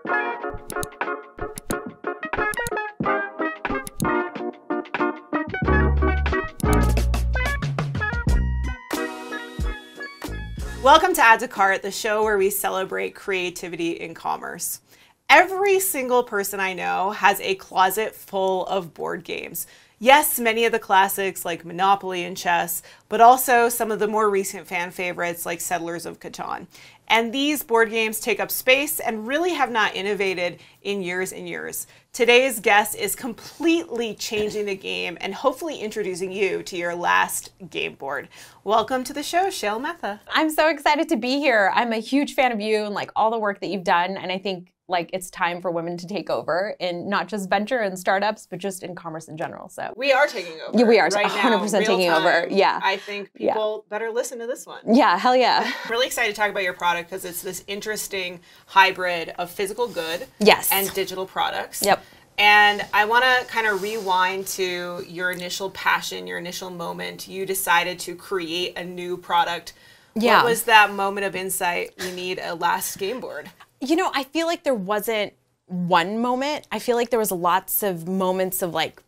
Welcome to Add to Cart, the show where we celebrate creativity in commerce. Every single person I know has a closet full of board games. Yes, many of the classics like Monopoly and chess, but also some of the more recent fan favorites like Settlers of Catan. And these board games take up space and really have not innovated in years and years. Today's guest is completely changing the game and hopefully introducing you to your Last Gameboard. Welcome to the show, Shail Mehta. I'm so excited to be here. I'm a huge fan of you and like all the work that you've done. And I think like it's time for women to take over in not just venture and startups, but just in commerce in general. So we are taking over. Yeah, we are right 100% now, taking over. Yeah. I think people better listen to this one. Yeah, hell yeah. I'm really excited to talk about your product because it's this interesting hybrid of physical good and digital products. Yep. And I want to kind of rewind to your initial passion, your initial moment. You decided to create a new product. Yeah. What was that moment of insight? We need a Last Gameboard. You know, I feel like there wasn't one moment. I feel like there was lots of moments of like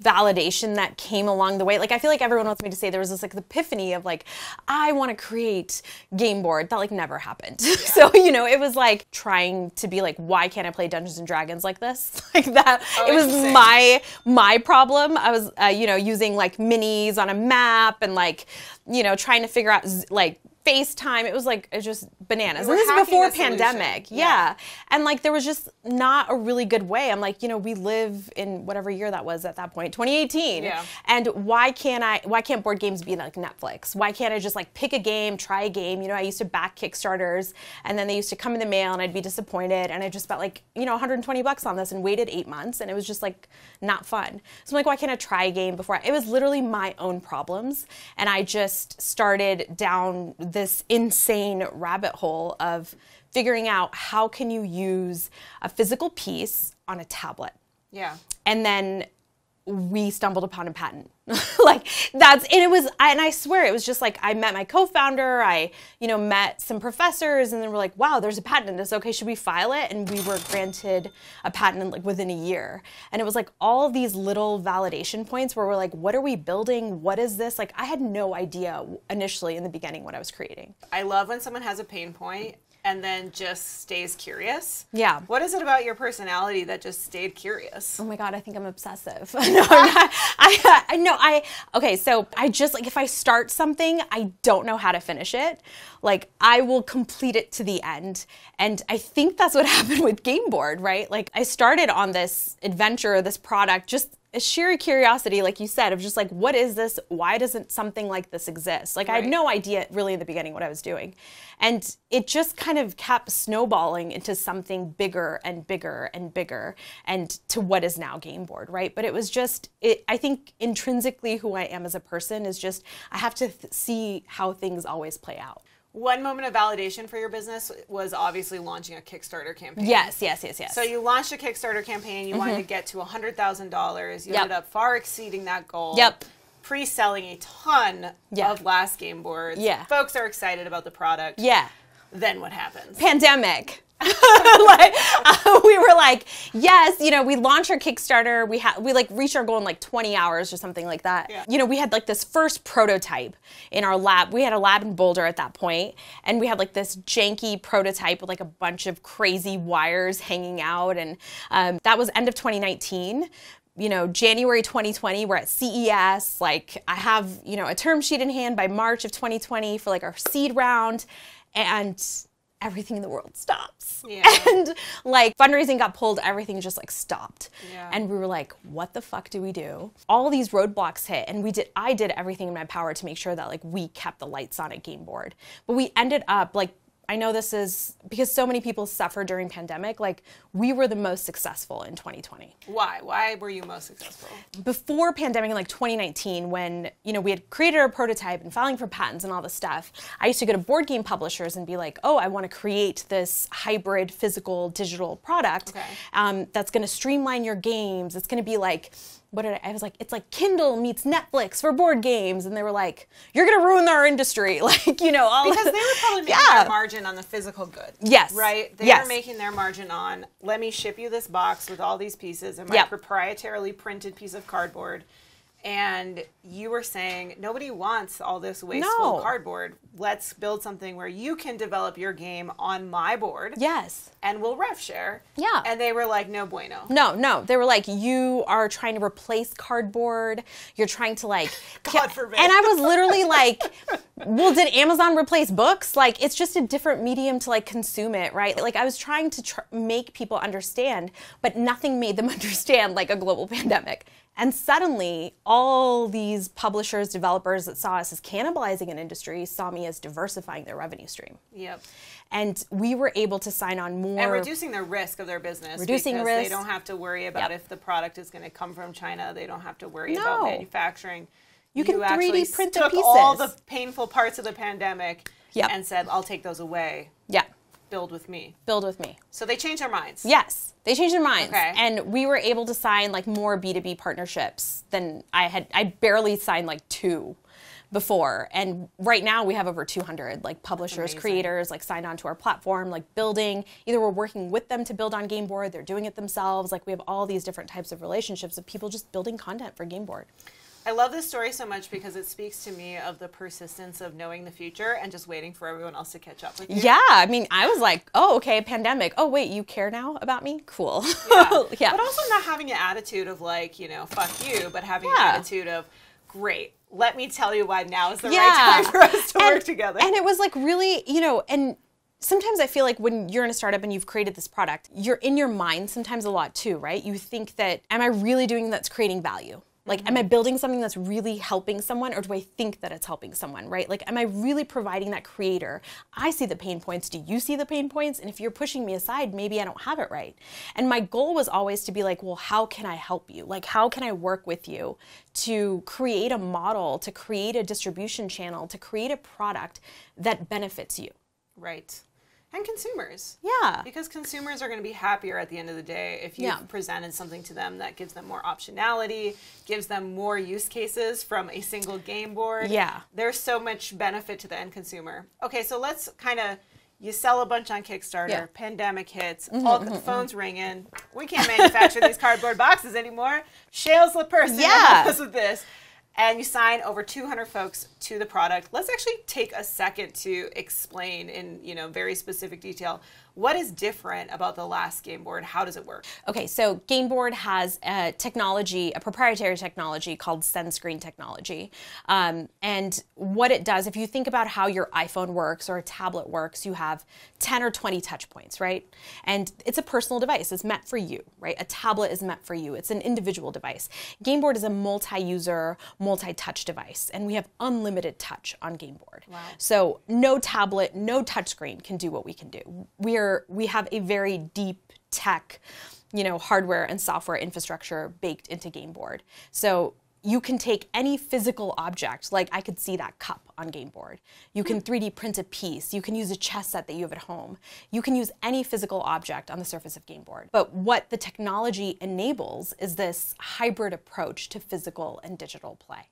validation that came along the way. Like I feel like everyone wants me to say there was this like epiphany of like, I want to create game board. That like never happened. Yeah. So, you know, it was like trying to be like, why can't I play Dungeons and Dragons like this? Like that. Oh, it was my problem. I was, you know, using like minis on a map and like, you know, trying to figure out like FaceTime. It was like, it's just bananas. And this is before pandemic. Yeah. And like, there was just not a really good way. I'm like, you know, we live in whatever year that was at that point, 2018. Yeah. And why can't board games be like Netflix? Why can't I just like pick a game, try a game? You know, I used to back Kickstarters and then they used to come in the mail and I'd be disappointed. And I just spent like, you know, $120 on this and waited 8 months. And it was just like not fun. So I'm like, why can't I try a game before? It was literally my own problems. And I just started down this insane rabbit hole of figuring out how can you use a physical piece on a tablet. Yeah. And then we stumbled upon a patent. Like that's, and it was, and I swear it was just like, I met my co-founder, I, you know, met some professors and then we're like, wow, there's a patent in this. Okay, should we file it? And we were granted a patent in, like within a year. And it was like all of these little validation points where we're like, what are we building? What is this? Like I had no idea initially in the beginning what I was creating. I love when someone has a pain point and then just stays curious. Yeah. What is it about your personality that just stayed curious? Oh my God, I think I'm obsessive. No, I'm not. Okay, so I just, like, if I start something, I don't know how to finish it. Like, I will complete it to the end. And I think that's what happened with Gameboard, right? Like, I started on this adventure, this product, just a sheer curiosity, like you said, of just like, what is this? Why doesn't something like this exist? Like I had no idea really in the beginning what I was doing. And it just kind of kept snowballing into something bigger and bigger and bigger and to what is now Gameboard, right? But it was just, I think intrinsically who I am as a person is just, I have to see how things always play out. One moment of validation for your business was obviously launching a Kickstarter campaign. Yes. So you launched a Kickstarter campaign. You wanted to get to $100,000. You ended up far exceeding that goal. Yep. Pre-selling a ton of Last Gameboards. Yeah. Folks are excited about the product. Yeah. Then what happens? Pandemic. We were like, yes, you know, we launched our Kickstarter. We like reached our goal in like 20 hours or something like that. Yeah. You know, we had like this first prototype in our lab. We had a lab in Boulder at that point, and we had like this janky prototype with like a bunch of crazy wires hanging out, and that was end of 2019. You know, January 2020, we're at CES. Like, I have, you know, a term sheet in hand by March of 2020 for like our seed round, and everything in the world stops. Yeah. And like fundraising got pulled, everything just like stopped. Yeah. And we were like, what the fuck do we do? All these roadblocks hit, and I did everything in my power to make sure that like we kept the lights on at Gameboard. But we ended up like, I know this is because so many people suffered during pandemic, like we were the most successful in 2020. Why? Why were you most successful? Before pandemic in like 2019, when, you know, we had created our prototype and filing for patents and all this stuff, I used to go to board game publishers and be like, oh, I want to create this hybrid physical digital product that's going to streamline your games. It's going to be like, I was like, it's like Kindle meets Netflix for board games. And they were like, you're going to ruin our industry. Like, you know, all because they were probably making their margin on the physical good. Yes. Right? They were making their margin on, let me ship you this box with all these pieces and my proprietarily printed piece of cardboard. And you were saying, nobody wants all this wasteful cardboard. Let's build something where you can develop your game on my board. Yes. And we'll rev share. Yeah. And they were like, no bueno. No. They were like, you are trying to replace cardboard. You're trying to like... God forbid. And I was literally like, well, did Amazon replace books? Like, it's just a different medium to like consume it, right? Like, I was trying to make people understand, but nothing made them understand like a global pandemic. And suddenly, all these publishers, developers that saw us as cannibalizing an industry saw me as diversifying their revenue stream. Yep. And we were able to sign on more... And reducing the risk of their business. Reducing because risk. They don't have to worry about if the product is going to come from China. They don't have to worry about manufacturing. You can 3D print the pieces. took all the painful parts of the pandemic and said, I'll take those away. Yeah. Build with me. Build with me. So they changed their minds. Yes, they changed their minds. Okay. And we were able to sign like more B2B partnerships than I barely signed like 2 before. And right now we have over 200 like publishers, creators like signed onto our platform, like building. Either we're working with them to build on Gameboard, they're doing it themselves. Like we have all these different types of relationships of people just building content for Gameboard. I love this story so much because it speaks to me of the persistence of knowing the future and just waiting for everyone else to catch up with you. Yeah, I mean, I was like, oh, okay, pandemic. Oh, wait, you care now about me? Cool. Yeah. But also not having an attitude of like, you know, fuck you, but having an attitude of, great, let me tell you why now is the right time for us to work together. And it was like really, you know, and sometimes I feel like when you're in a startup and you've created this product, you're in your mind sometimes a lot too, right? You think that, am I really doing that's creating value? Like, am I building something that's really helping someone, or do I think that it's helping someone, right? Like, am I really providing that creator? I see the pain points. Do you see the pain points? And if you're pushing me aside, maybe I don't have it right. And my goal was always to be like, well, how can I help you? Like, how can I work with you to create a model, to create a distribution channel, to create a product that benefits you? Right. And consumers. Yeah. Because consumers are going to be happier at the end of the day if you've presented something to them that gives them more optionality, gives them more use cases from a single game board. Yeah. There's so much benefit to the end consumer. Okay, so let's kind of, you sell a bunch on Kickstarter, pandemic hits, all the phones ringing. We can't manufacture these cardboard boxes anymore. Shail's the person to help us with this. And you sign over 200 folks to the product. Let's actually take a second to explain in, you know, very specific detail what is different about the Last Gameboard. How does it work? Okay, so Gameboard has a technology, a proprietary technology called send screen technology. And what it does, if you think about how your iPhone works or a tablet works, you have 10 or 20 touch points, right? And it's a personal device. It's meant for you, right? A tablet is meant for you. It's an individual device. Gameboard is a multi-user, multi-touch device, and we have unlimited touch on Gameboard. Wow. So no tablet, no touchscreen can do what we can do. We have a very deep tech, you know, hardware and software infrastructure baked into Gameboard. So you can take any physical object, like I could see that cup on Gameboard. You can 3D print a piece. You can use a chess set that you have at home. You can use any physical object on the surface of Gameboard. But what the technology enables is this hybrid approach to physical and digital play.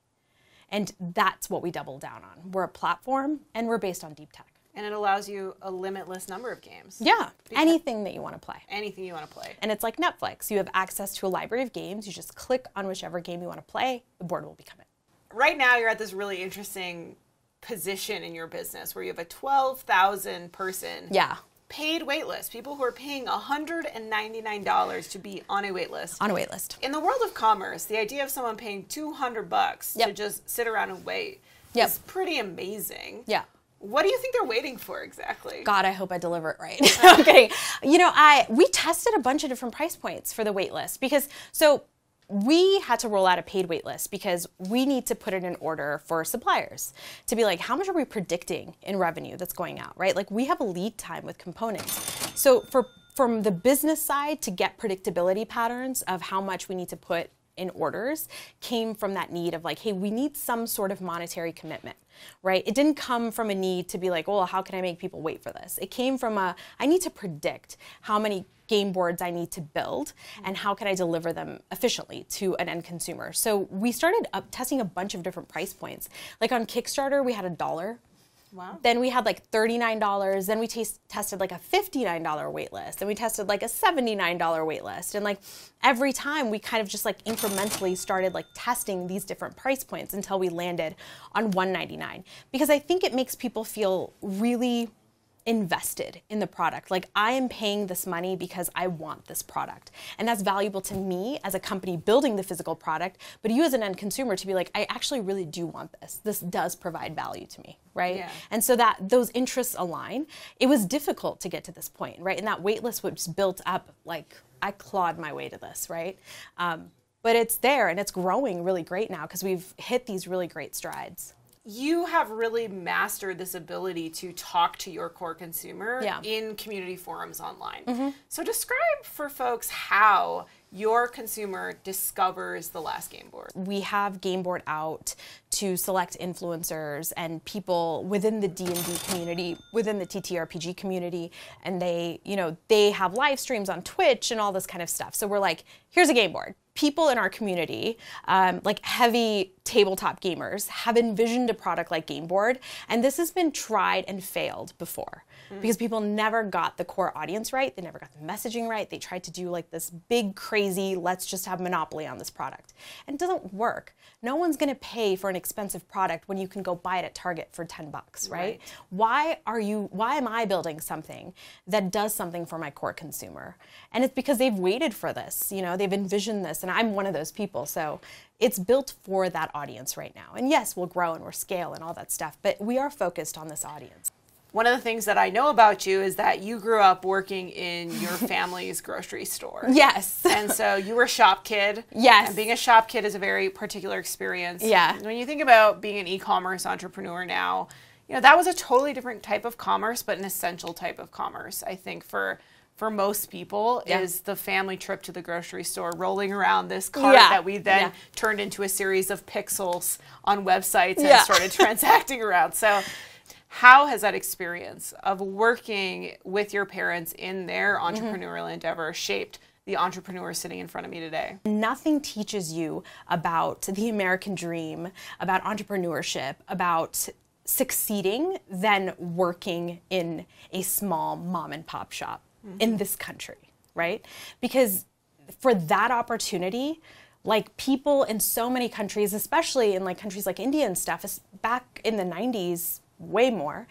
And that's what we double down on. We're a platform and we're based on deep tech. And it allows you a limitless number of games. Yeah, anything that you want to play. Anything you want to play. And it's like Netflix. You have access to a library of games. You just click on whichever game you want to play. The board will become it. Right now, you're at this really interesting position in your business where you have a 12,000 person paid waitlist. People who are paying $199 to be on a waitlist. On a waitlist. In the world of commerce, the idea of someone paying $200 to just sit around and wait is pretty amazing. Yeah. What do you think they're waiting for exactly? God, I hope I deliver it right. I'm kidding. You know, we tested a bunch of different price points for the wait list because, so we had to roll out a paid wait list because we need to put it in order for suppliers to be like, how much are we predicting in revenue that's going out, right? Like we have a lead time with components. So from the business side to get predictability patterns of how much we need to put in orders came from that need of like, hey, we need some sort of monetary commitment, right? It didn't come from a need to be like, well, how can I make people wait for this? It came from I need to predict how many game boards I need to build and how can I deliver them efficiently to an end consumer. So we started testing a bunch of different price points. Like on Kickstarter, we had $1. Wow. Then we had like $39. Then we tested like a $59 wait list. Then we tested like a $79 wait list. And like every time we kind of just like incrementally started like testing these different price points until we landed on $199. Because I think it makes people feel really invested in the product. Like I am paying this money because I want this product. And that's valuable to me as a company building the physical product, but you as an end consumer to be like, I actually really do want this. This does provide value to me, right? Yeah. And so that those interests align. It was difficult to get to this point, right? And that wait list was built up, like I clawed my way to this, right? But it's there and it's growing really great now because we've hit these really great strides. You have really mastered this ability to talk to your core consumer in community forums online. Mm-hmm. So describe for folks how your consumer discovers the Last Gameboard. We have Gameboard out to select influencers and people within the D&D community, within the TTRPG community, and they have live streams on Twitch and all this kind of stuff. So we're like, here's a game board. People in our community, like heavy tabletop gamers, have envisioned a product like Gameboard, and this has been tried and failed before because people never got the core audience right. They never got the messaging right. They tried to do like this big, crazy, let's just have monopoly on this product. And it doesn't work. No one's going to pay for an expensive product when you can go buy it at Target for $10, right? Why am I building something that does something for my core consumer? And it's because they've waited for this, they've envisioned this, and I'm one of those people. So it's built for that audience right now. And yes, we'll grow and we'll scale and all that stuff, but we are focused on this audience. One of the things that I know about you is that you grew up working in your family's grocery store. Yes. And so you were a shop kid. Yes. And being a shop kid is a very particular experience. Yeah. When you think about being an e-commerce entrepreneur now, that was a totally different type of commerce, but an essential type of commerce, I think, for most people, is the family trip to the grocery store, rolling around this cart that we then turned into a series of pixels on websites and started transacting around. So how has that experience of working with your parents in their entrepreneurial endeavor shaped the entrepreneur sitting in front of me today? Nothing teaches you about the American dream, about entrepreneurship, about succeeding than working in a small mom and pop shop in this country, right? Because for that opportunity, like people in so many countries, especially in like countries like India and stuff, back in the 90s, way more,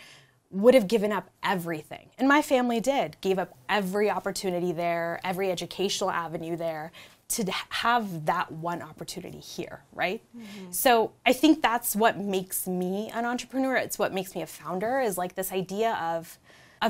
would have given up everything. And my family gave up every opportunity there, every educational avenue there to have that one opportunity here, right? Mm-hmm. So I think that's what makes me an entrepreneur. It's what makes me a founder, is like this idea of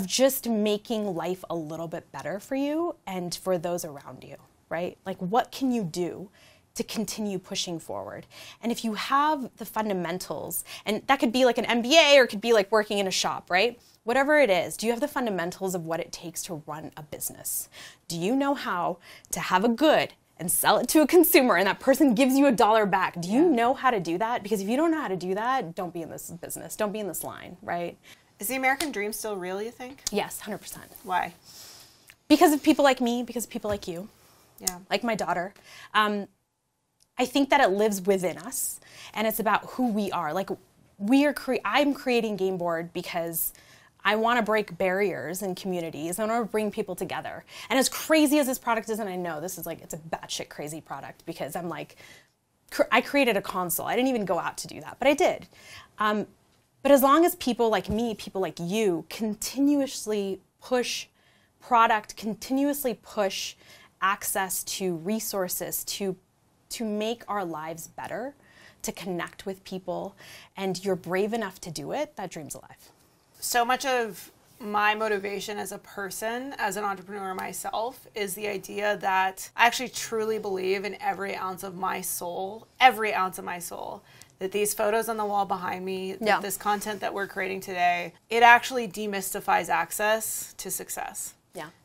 just making life a little bit better for you and for those around you, right? Like what can you do to continue pushing forward? And if you have the fundamentals, and that could be like an MBA or it could be like working in a shop, right? Whatever it is, do you have the fundamentals of what it takes to run a business? Do you know how to have a good and sell it to a consumer and that person gives you $1 back? Do you know how to do that? Because if you don't know how to do that, don't be in this business. Don't be in this line, right? Is the American dream still real, you think? Yes, 100%. Why? Because of people like me, because of people like you, like my daughter. I think that it lives within us, and it's about who we are. Like I'm creating Gameboard because I want to break barriers in communities. I want to bring people together. And as crazy as this product is, and I know this is like, it's a batshit crazy product because I'm like, I created a console. I didn't even go out to do that, but I did. But as long as people like me, people like you, continuously push product, continuously push access to resources, to make our lives better, to connect with people, and you're brave enough to do it, that dream's alive. So much of my motivation as a person, as an entrepreneur myself, is the idea that I actually truly believe in every ounce of my soul, that these photos on the wall behind me, that this content that we're creating today, it actually demystifies access to success.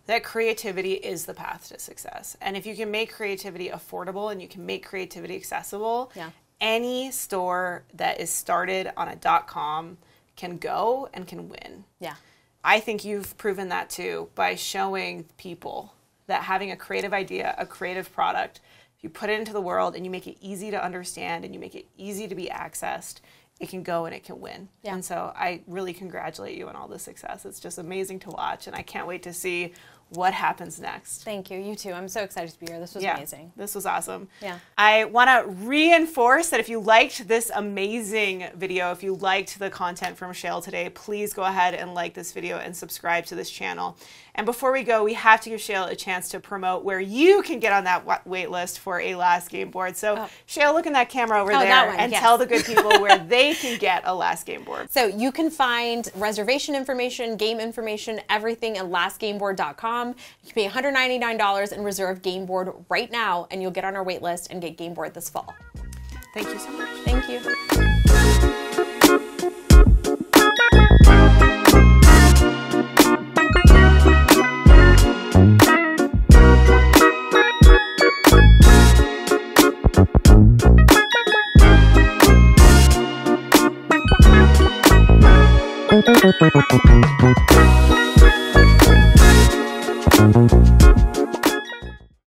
that creativity is the path to success. And if you can make creativity affordable and you can make creativity accessible, any store that is started on a .com can go and can win. I think you've proven that too by showing people that having a creative idea, a creative product, if you put it into the world and you make it easy to understand and you make it easy to be accessed, it can go and it can win. And so I really congratulate you on all the success. It's just amazing to watch, and I can't wait to see what happens next. Thank you. You too. I'm so excited to be here. This was amazing. This was awesome. I want to reinforce that if you liked this amazing video, if you liked the content from Shail today, please go ahead and like this video and subscribe to this channel. And before we go, we have to give Shail a chance to promote where you can get on that wait list for a Last Gameboard. So Shail, look in that camera over there and tell the good people where they can get a Last Gameboard. So you can find reservation information, game information, everything at lastgameboard.com. You can pay $199 and reserve Gameboard right now, and you'll get on our wait list and get Gameboard this fall. Thank you so much. Thank you.